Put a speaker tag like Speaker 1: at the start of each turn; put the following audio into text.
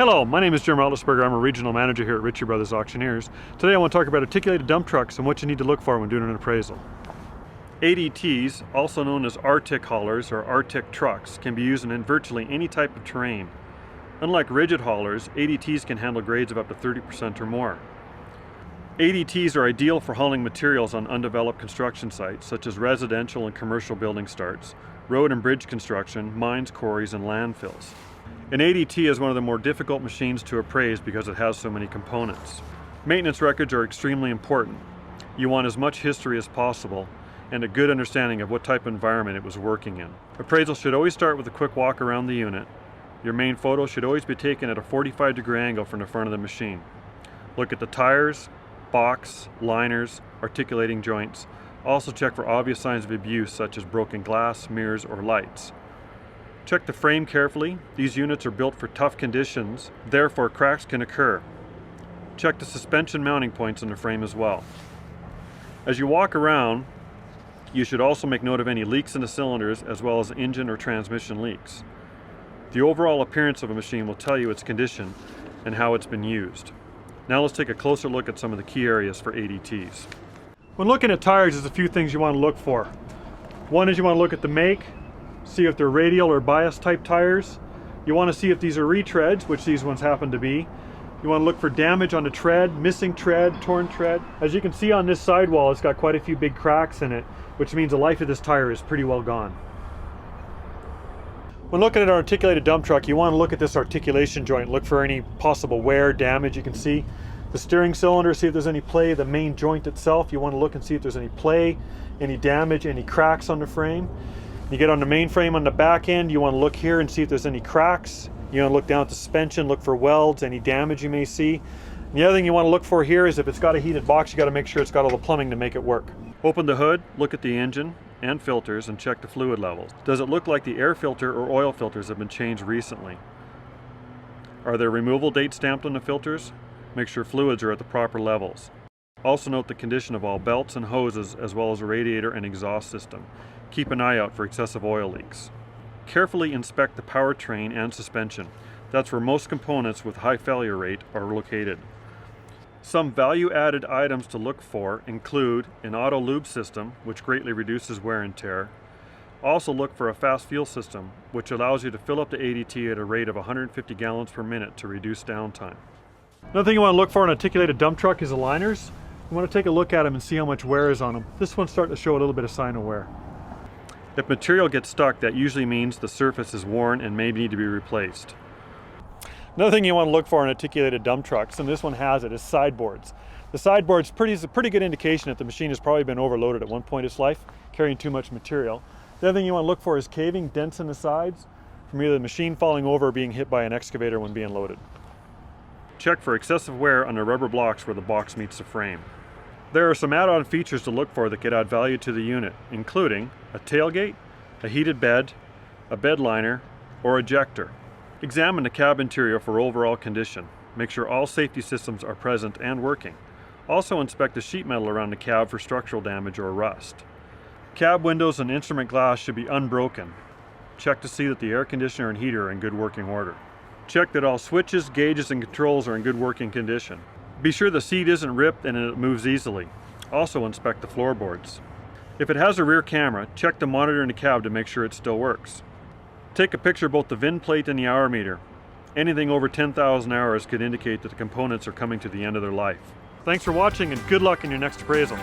Speaker 1: Hello, my name is Jim Rotlisberger. I'm a regional manager here at ritchie'sbros Auctioneers. Today I want to talk about articulated dump trucks and what you need to look for when doing an appraisal. ADTs, also known as Artic haulers or Artic trucks, can be used in virtually any type of terrain. Unlike rigid haulers, ADTs can handle grades of up to 30% or more. ADTs are ideal for hauling materials on undeveloped construction sites such as residential and commercial building starts, road and bridge construction, mines, quarries, and landfills. An ADT is one of the more difficult machines to appraise because it has so many components. Maintenance records are extremely important. You want as much history as possible and a good understanding of what type of environment it was working in. Appraisal should always start with a quick walk around the unit. Your main photo should always be taken at a 45-degree angle from the front of the machine. Look at the tires, box, liners, articulating joints. Also check for obvious signs of abuse such as broken glass, mirrors, or lights. Check the frame carefully. These units are built for tough conditions, therefore cracks can occur. Check the suspension mounting points in the frame as well. As you walk around, you should also make note of any leaks in the cylinders as well as engine or transmission leaks. The overall appearance of a machine will tell you its condition and how it's been used. Now let's take a closer look at some of the key areas for ADTs. When looking at tires, there's a few things you want to look for. One is you want to look at the make, see if they're radial or bias type tires. You want to see if these are retreads, which these ones happen to be. You want to look for damage on the tread, missing tread, torn tread. As you can see on this sidewall, it's got quite a few big cracks in it, which means the life of this tire is pretty well gone. When looking at an articulated dump truck, you want to look at this articulation joint, look for any possible wear, damage. You can see the steering cylinder, see if there's any play. The main joint itself, you want to look and see if there's any play, any damage, any cracks on the frame. You get on the main frame on the back end, you want to look here and see if there's any cracks. You want to look down at the suspension, look for welds, any damage you may see. And the other thing you want to look for here is if it's got a heated box, you got to make sure it's got all the plumbing to make it work. Open the hood, look at the engine and filters and check the fluid levels. Does it look like the air filter or oil filters have been changed recently? Are there removal dates stamped on the filters? Make sure fluids are at the proper levels. Also note the condition of all belts and hoses as well as the radiator and exhaust system. Keep an eye out for excessive oil leaks. Carefully inspect the powertrain and suspension. That's where most components with high failure rate are located. Some value-added items to look for include an auto lube system, which greatly reduces wear and tear. Also look for a fast fuel system, which allows you to fill up the ADT at a rate of 150 gallons per minute to reduce downtime. Another thing you want to look for in an articulated dump truck is the liners. You want to take a look at them and see how much wear is on them. This one's starting to show a little bit of sign of wear. If material gets stuck, that usually means the surface is worn and may need to be replaced. Another thing you want to look for in articulated dump trucks, and this one has it, is sideboards. The sideboard's is a pretty good indication that the machine has probably been overloaded at one point in its life, carrying too much material. The other thing you want to look for is caving, dents in the sides, from either the machine falling over or being hit by an excavator when being loaded. Check for excessive wear on the rubber blocks where the box meets the frame. There are some add-on features to look for that could add value to the unit, including a tailgate, a heated bed, a bed liner, or ejector. Examine the cab interior for overall condition. Make sure all safety systems are present and working. Also inspect the sheet metal around the cab for structural damage or rust. Cab windows and instrument glass should be unbroken. Check to see that the air conditioner and heater are in good working order. Check that all switches, gauges, and controls are in good working condition. Be sure the seat isn't ripped and it moves easily. Also inspect the floorboards. If it has a rear camera, check the monitor in the cab to make sure it still works. Take a picture of both the VIN plate and the hour meter. Anything over 10,000 hours could indicate that the components are coming to the end of their life. Thanks for watching and good luck in your next appraisal.